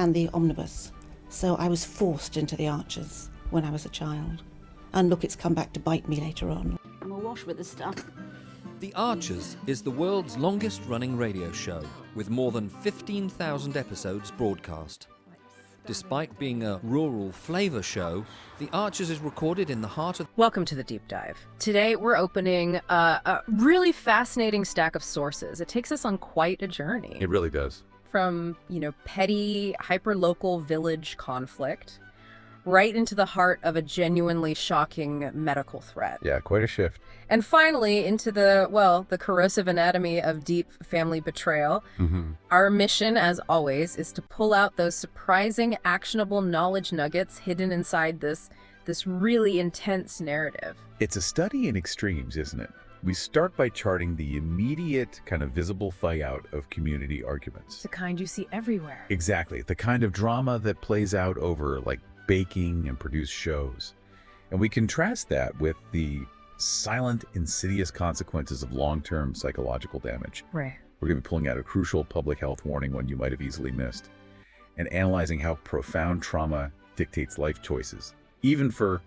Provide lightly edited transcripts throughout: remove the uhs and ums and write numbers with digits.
and the omnibus. So I was forced into the Archers when I was a child. And look, it's come back to bite me later on. I'm awash with this stuff. The Archers is the world's longest-running radio show, with more than 15,000 episodes broadcast. Despite being a rural flavour show, The Archers is recorded in the heart of... Welcome to the Deep Dive. Today we're opening a really fascinating stack of sources. It takes us on quite a journey. It really does. From, petty, hyper-local village conflict, right into the heart of a genuinely shocking medical threat. Yeah, quite a shift. And finally into the corrosive anatomy of deep family betrayal. Mm-hmm. Our mission, as always, is to pull out those surprising, actionable knowledge nuggets hidden inside this really intense narrative. It's a study in extremes, isn't it? We start by charting the immediate kind of visible fight out of community arguments. The kind you see everywhere. Exactly. The kind of drama that plays out over like baking and produced shows. And we contrast that with the silent, insidious consequences of long-term psychological damage. Right. We're going to be pulling out a crucial public health warning one you might have easily missed, and analyzing how profound trauma dictates life choices, even for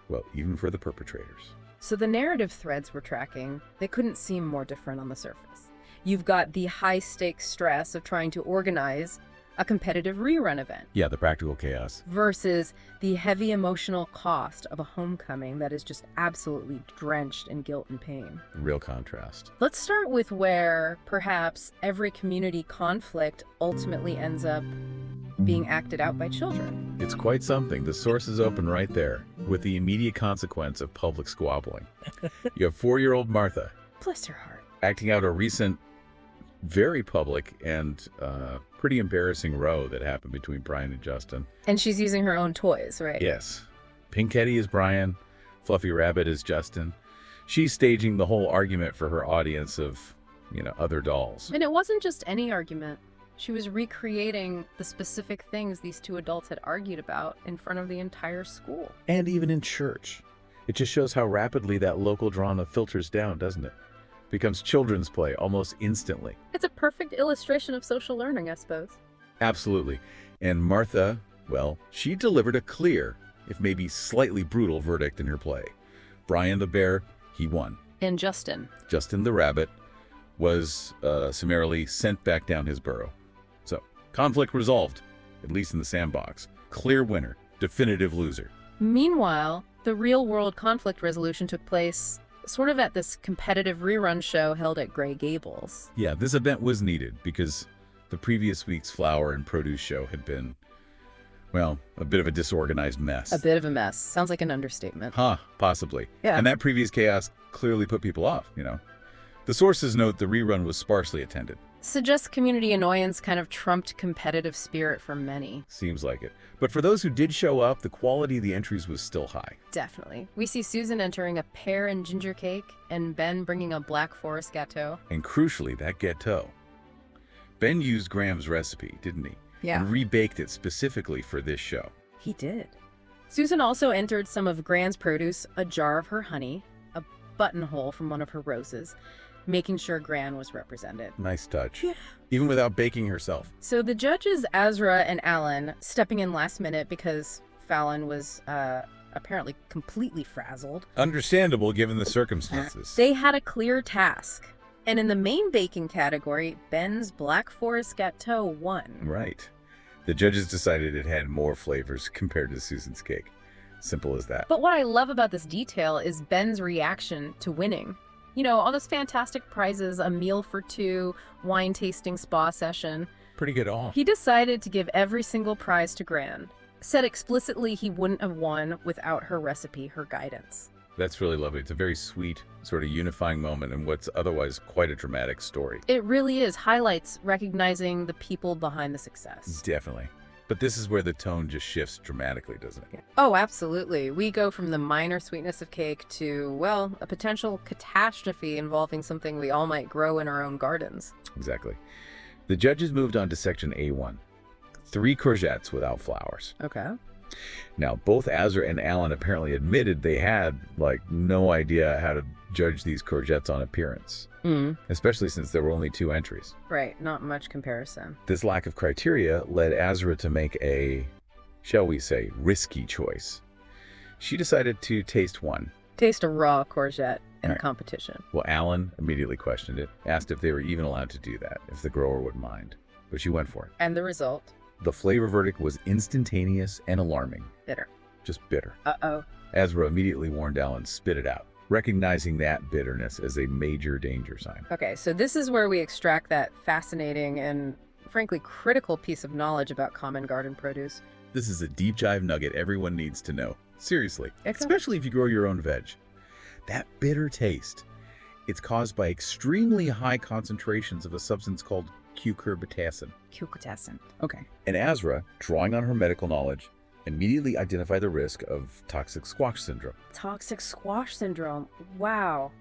the perpetrators. So the narrative threads we're tracking, they couldn't seem more different on the surface. You've got the high-stakes stress of trying to organize a competitive rerun event. Yeah, the practical chaos. Versus the heavy emotional cost of a homecoming that is just absolutely drenched in guilt and pain. Real contrast. Let's start with where perhaps every community conflict ultimately ends up being acted out by children. It's quite something. The source is open right there, with the immediate consequence of public squabbling. You have 4-year-old Martha. Bless her heart. Acting out a recent, very public and pretty embarrassing row that happened between Brian and Justin. And she's using her own toys, right? Yes. Pink Teddy is Brian. Fluffy Rabbit is Justin. She's staging the whole argument for her audience of, other dolls. And it wasn't just any argument. She was recreating the specific things these two adults had argued about in front of the entire school. And even in church. It just shows how rapidly that local drama filters down, doesn't it? Becomes children's play almost instantly. It's a perfect illustration of social learning, I suppose. Absolutely. And Martha, well, she delivered a clear, if maybe slightly brutal verdict in her play. Brian the bear, he won. And Justin the rabbit was summarily sent back down his burrow. So, conflict resolved, at least in the sandbox. Clear winner, definitive loser. Meanwhile, the real-world conflict resolution took place sort of at this competitive rerun show held at Grey Gables. Yeah, this event was needed because the previous week's flower and produce show had been, well, a bit of a disorganized mess. A bit of a mess. Sounds like an understatement. Possibly. Yeah. And that previous chaos clearly put people off, The sources note the rerun was sparsely attended. Suggests community annoyance kind of trumped competitive spirit for many. Seems like it. But for those who did show up, the quality of the entries was still high. Definitely. We see Susan entering a pear and ginger cake, and Ben bringing a Black Forest gâteau. And crucially, that gâteau. Ben used Graham's recipe, didn't he? Yeah. And rebaked it specifically for this show. He did. Susan also entered some of Gran's produce, a jar of her honey, a buttonhole from one of her roses, making sure Gran was represented. Nice touch. Yeah. Even without baking herself. So the judges, Azra and Alan, stepping in last minute because Fallon was apparently completely frazzled. Understandable given the circumstances. They had a clear task. And in the main baking category, Ben's Black Forest gâteau won. Right. The judges decided it had more flavors compared to Susan's cake. Simple as that. But what I love about this detail is Ben's reaction to winning. All those fantastic prizes, a meal for two, wine tasting spa session. Pretty good all. He decided to give every single prize to Gran. Said explicitly he wouldn't have won without her recipe, her guidance. That's really lovely. It's a very sweet, sort of unifying moment in what's otherwise quite a dramatic story. It really is. Highlights recognizing the people behind the success. Definitely. But this is where the tone just shifts dramatically, doesn't it? Oh, absolutely. We go from the minor sweetness of cake to, well, a potential catastrophe involving something we all might grow in our own gardens. Exactly. The judges moved on to section A1. 3 courgettes without flowers. Okay. Now, both Azra and Alan apparently admitted they had, no idea how to judge these courgettes on appearance, Mm. especially since there were only 2 entries. Right, not much comparison. This lack of criteria led Azra to make a, shall we say, risky choice. She decided to taste one. Taste a raw courgette in a Right. competition. Well, Alan immediately questioned it, asked if they were even allowed to do that, if the grower would mind. But she went for it. And the result? The flavor verdict was instantaneous and alarming. Bitter. Just bitter. Uh-oh. Azra immediately warned Alan, spit it out, recognizing that bitterness as a major danger sign. Okay, so this is where we extract that fascinating and, frankly, critical piece of knowledge about common garden produce. This is a deep dive nugget everyone needs to know. Seriously, Okay. especially if you grow your own veg. That bitter taste, it's caused by extremely high concentrations of a substance called cucurbitacin. Cucurbitacin. Okay. And Azra, drawing on her medical knowledge, immediately identified the risk of toxic squash syndrome. Toxic squash syndrome. Wow.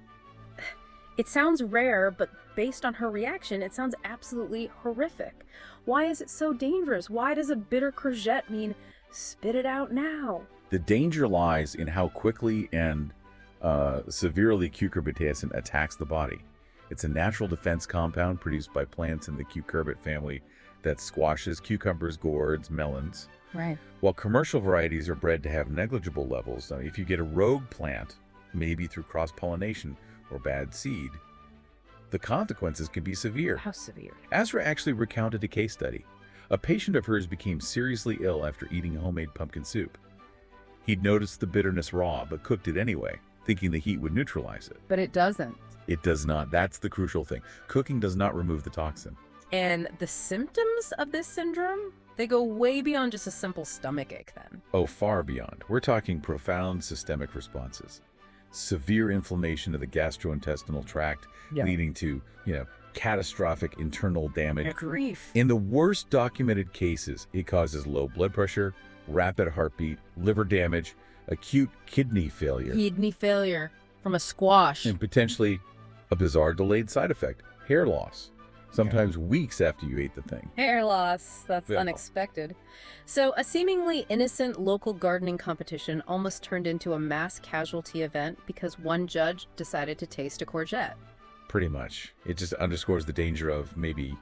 It sounds rare, but based on her reaction, it sounds absolutely horrific. Why is it so dangerous? Why does a bitter courgette mean spit it out now? The danger lies in how quickly and severely cucurbitacin attacks the body. It's a natural defense compound produced by plants in the cucurbit family that squashes, cucumbers, gourds, melons. Right. While commercial varieties are bred to have negligible levels, if you get a rogue plant, maybe through cross-pollination or bad seed, the consequences can be severe. How severe? Azra actually recounted a case study. A patient of hers became seriously ill after eating homemade pumpkin soup. He'd noticed the bitterness raw, but cooked it anyway, thinking the heat would neutralize it. But it doesn't. It does not. That's the crucial thing. Cooking does not remove the toxin. And the symptoms of this syndrome, they go way beyond just a simple stomachache then. Oh, far beyond. We're talking profound systemic responses. Severe inflammation of the gastrointestinal tract, leading to, catastrophic internal damage. Grief. In the worst documented cases, it causes low blood pressure, rapid heartbeat, liver damage, acute kidney failure, Kidney failure from a squash. and potentially a bizarre delayed side effect, hair loss, sometimes weeks after you ate the thing. Hair loss. That's Yeah. unexpected. So a seemingly innocent local gardening competition almost turned into a mass casualty event because one judge decided to taste a courgette. Pretty much. It just underscores the danger of maybe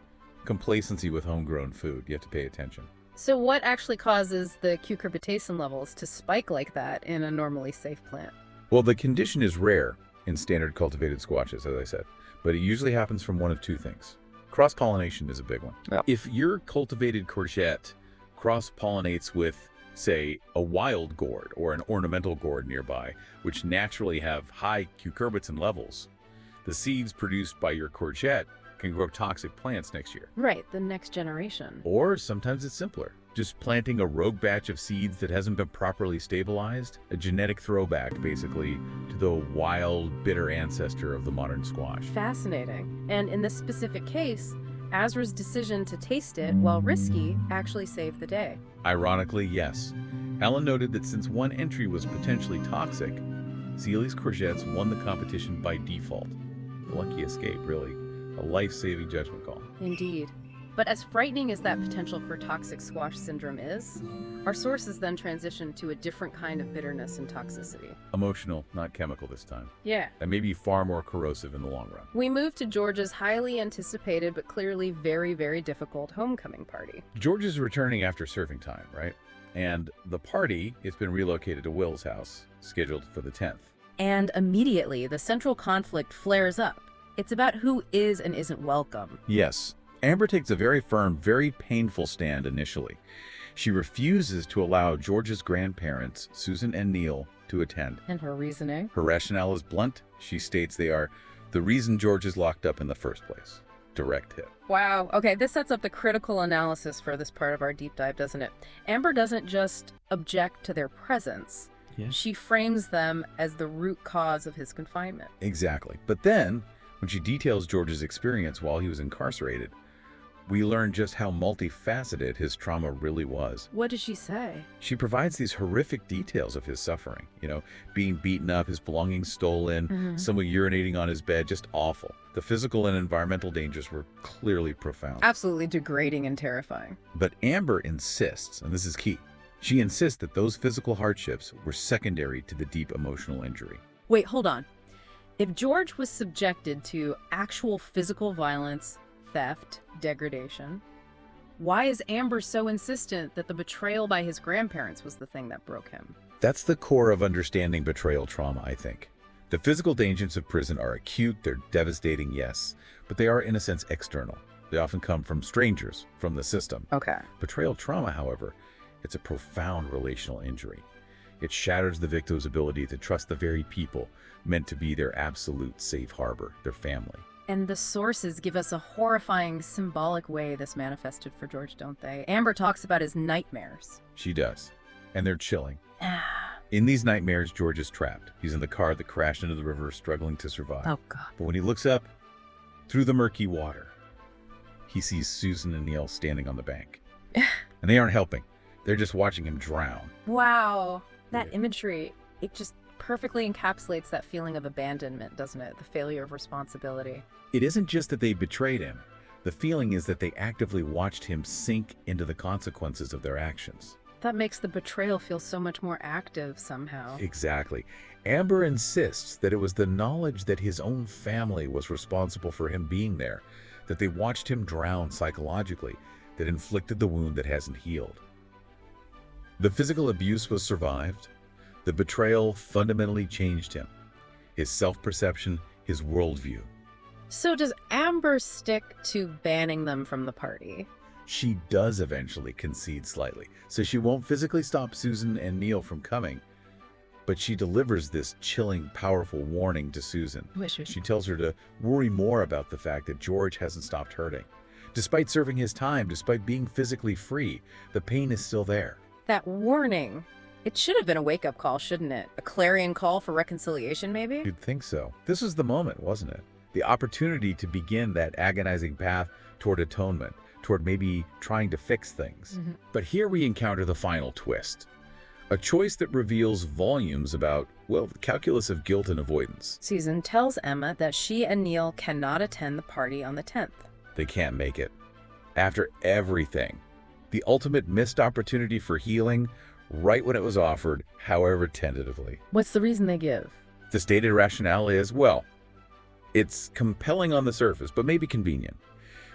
complacency with homegrown food. You have to pay attention. So what actually causes the cucurbitacin levels to spike like that in a normally safe plant? Well, the condition is rare in standard cultivated squashes, as I said, but it usually happens from one of 2 things. Cross-pollination is a big one. Yeah. If your cultivated courgette cross-pollinates with, say, a wild gourd or an ornamental gourd nearby, which naturally have high cucurbitacin levels, the seeds produced by your courgette can grow toxic plants next year. Right, the next generation. Or sometimes it's simpler. Just planting a rogue batch of seeds that hasn't been properly stabilized, a genetic throwback, basically, to the wild, bitter ancestor of the modern squash. Fascinating. And in this specific case, Azra's decision to taste it, while risky, actually saved the day. Ironically, yes. Alan noted that since one entry was potentially toxic, Seeley's courgettes won the competition by default. A lucky escape, really. A life-saving judgment call. Indeed. But as frightening as that potential for toxic squash syndrome is, our sources then transition to a different kind of bitterness and toxicity. Emotional, not chemical this time. Yeah. And maybe far more corrosive in the long run. We move to George's highly anticipated but clearly very, very difficult homecoming party. George is returning after serving time, right? And the party has been relocated to Will's house, scheduled for the 10th. And immediately, the central conflict flares up. It's about who is and isn't welcome. Yes. Amber takes a very firm, very painful stand initially. She refuses to allow George's grandparents, Susan and Neil, to attend. And her reasoning? Her rationale is blunt. She states they are the reason George is locked up in the first place. Direct hit. Wow. Okay, this sets up the critical analysis for this part of our deep dive, doesn't it? Amber doesn't just object to their presence. Yeah. She frames them as the root cause of his confinement. Exactly. But then, when she details George's experience while he was incarcerated, we learn just how multifaceted his trauma really was. What does she say? She provides these horrific details of his suffering, being beaten up, his belongings stolen, someone urinating on his bed, just awful. The physical and environmental dangers were clearly profound. Absolutely degrading and terrifying. But Amber insists, and this is key, she insists that those physical hardships were secondary to the deep emotional injury. Wait, hold on. If George was subjected to actual physical violence, theft, degradation, why is Amber so insistent that the betrayal by his grandparents was the thing that broke him? That's the core of understanding betrayal trauma, I think. The physical dangers of prison are acute, they're devastating, yes, but they are, in a sense, external. They often come from strangers, from the system. Okay. Betrayal trauma, however, it's a profound relational injury. It shatters the victim's ability to trust the very people meant to be their absolute safe harbor, their family. And the sources give us a horrifying, symbolic way this manifested for George, don't they? Amber talks about his nightmares. She does. And they're chilling. In these nightmares, George is trapped. He's in the car that crashed into the river, struggling to survive. Oh, God. But when he looks up through the murky water, he sees Susan and Neil standing on the bank. And they aren't helping. They're just watching him drown. Wow. That Yeah. imagery, it just perfectly encapsulates that feeling of abandonment, doesn't it? The failure of responsibility. It isn't just that they betrayed him. The feeling is that they actively watched him sink into the consequences of their actions. That makes the betrayal feel so much more active somehow. Exactly. Amber insists that it was the knowledge that his own family was responsible for him being there, that they watched him drown psychologically, that inflicted the wound that hasn't healed. The physical abuse was survived. The betrayal fundamentally changed him, his self-perception, his worldview. So does Amber stick to banning them from the party? She does eventually concede slightly, so she won't physically stop Susan and Neil from coming, but she delivers this chilling, powerful warning to Susan. She tells her to worry more about the fact that George hasn't stopped hurting. Despite serving his time, despite being physically free, the pain is still there. That warning, it should have been a wake-up call, shouldn't it? A clarion call for reconciliation, maybe? You'd think so. This was the moment, wasn't it? The opportunity to begin that agonizing path toward atonement, toward maybe trying to fix things. But here we encounter the final twist. A choice that reveals volumes about, well, the calculus of guilt and avoidance. Susan tells Emma that she and Neil cannot attend the party on the 10th. They can't make it. After everything, the ultimate missed opportunity for healing, right when it was offered, however tentatively. What's the reason they give? The stated rationale is, well, it's compelling on the surface, but maybe convenient.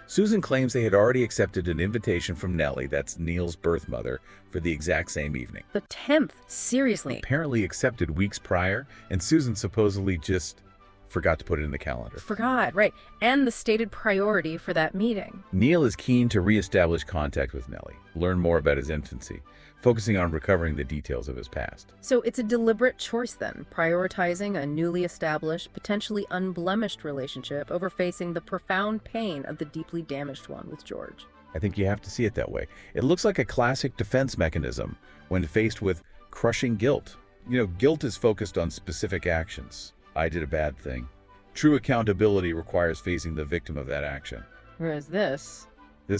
Susan claims they had already accepted an invitation from Nellie, that's Neil's birth mother, for the exact same evening. The 10th? Seriously? Apparently accepted weeks prior, and Susan supposedly just forgot to put it in the calendar. Forgot, right. And the stated priority for that meeting. Neil is keen to reestablish contact with Nellie, learn more about his infancy, focusing on recovering the details of his past. So it's a deliberate choice then, prioritizing a newly established, potentially unblemished relationship over facing the profound pain of the deeply damaged one with George. I think you have to see it that way. It looks like a classic defense mechanism when faced with crushing guilt. You know, guilt is focused on specific actions. I did a bad thing. True accountability requires facing the victim of that action. Whereas this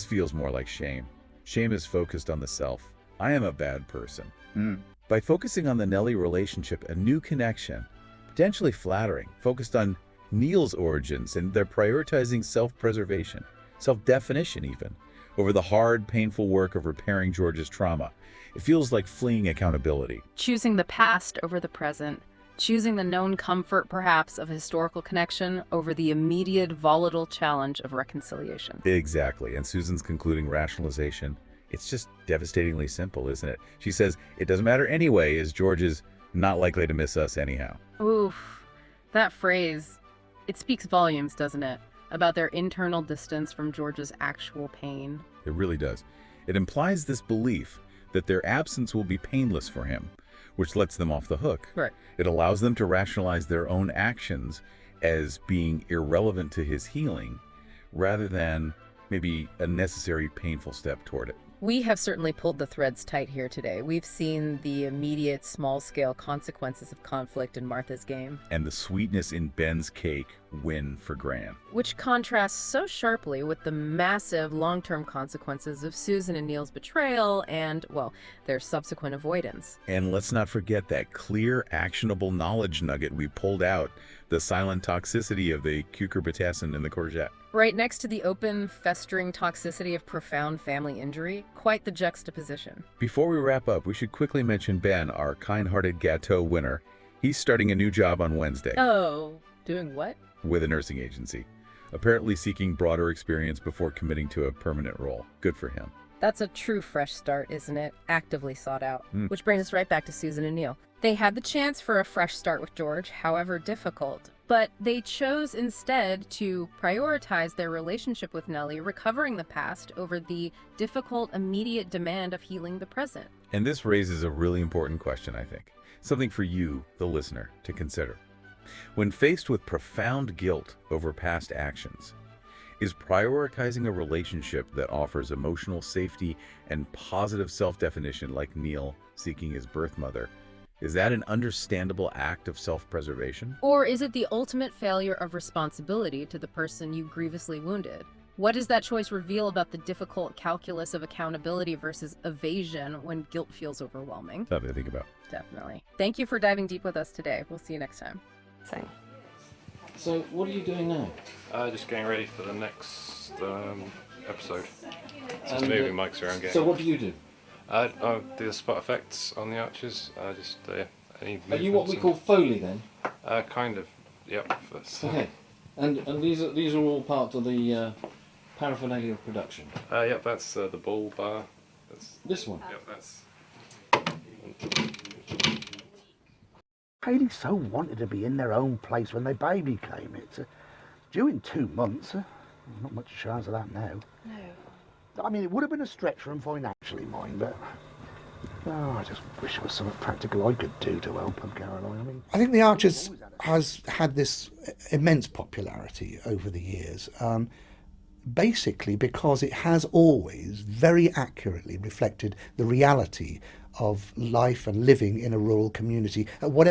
feels more like shame. Shame is focused on the self. I am a bad person. By focusing on the Nellie relationship, a new connection, potentially flattering, focused on Neil's origins, and they're prioritizing self-preservation, self-definition even, over the hard, painful work of repairing George's trauma. It feels like fleeing accountability. choosing the past over the present, choosing the known comfort, perhaps, of historical connection over the immediate volatile challenge of reconciliation. Exactly. And Susan's concluding rationalization, it's just devastatingly simple, isn't it? She says, it doesn't matter anyway, as George is not likely to miss us anyhow. Oof, that phrase, it speaks volumes, doesn't it? About their internal distance from George's actual pain. It really does. It implies this belief that their absence will be painless for him, which lets them off the hook. Right. It allows them to rationalize their own actions as being irrelevant to his healing, rather than maybe a necessary painful step toward it. We have certainly pulled the threads tight here today. We've seen the immediate, small-scale consequences of conflict in Martha's game, And the sweetness in Ben's cake win for Gran. which contrasts so sharply with the massive long-term consequences of Susan and Neil's betrayal and, well, their subsequent avoidance. And let's not forget that clear, actionable knowledge nugget we pulled out, the silent toxicity of the cucurbitacin and the courgette. Right next to the open, festering toxicity of profound family injury, quite the juxtaposition. Before we wrap up, we should quickly mention Ben, our kind-hearted Gâteau winner. He's starting a new job on Wednesday. Oh, Doing what? with a nursing agency, apparently seeking broader experience before committing to a permanent role. Good for him. That's a true fresh start, isn't it? Actively sought out. Mm. Which brings us right back to Susan and Neil. They had the chance for a fresh start with George, however difficult, but they chose instead to prioritize their relationship with Nellie, recovering the past over the difficult, immediate demand of healing the present. And this raises a really important question, I think. Something for you, the listener, to consider. When faced with profound guilt over past actions, is prioritizing a relationship that offers emotional safety and positive self-definition, like Neil seeking his birth mother, is that an understandable act of self-preservation? Or is it the ultimate failure of responsibility to the person you grievously wounded? What does that choice reveal about the difficult calculus of accountability versus evasion when guilt feels overwhelming? Something to think about. Definitely. Thank you for diving deep with us today. We'll see you next time. So, what are you doing now? Just getting ready for the next episode. Just And, moving mics around. So, what do you do? I do the spot effects on the archers. Any Are you what we movements call Foley then? and- kind of. Yep. That's, Okay. And these are all part of the paraphernalia of production. Yep. That's the bull bar. That's, This one. yep. That's. Haley so wanted to be in their own place when their baby came. It's due in 2 months. Not much chance of that now. No. I mean, it would have been a stretch for them financially, mind, but I just wish there was something practical I could do to help them, Caroline. I mean, I think The Archers has had this immense popularity over the years, basically because it has always very accurately reflected the reality of life and living in a rural community at whatever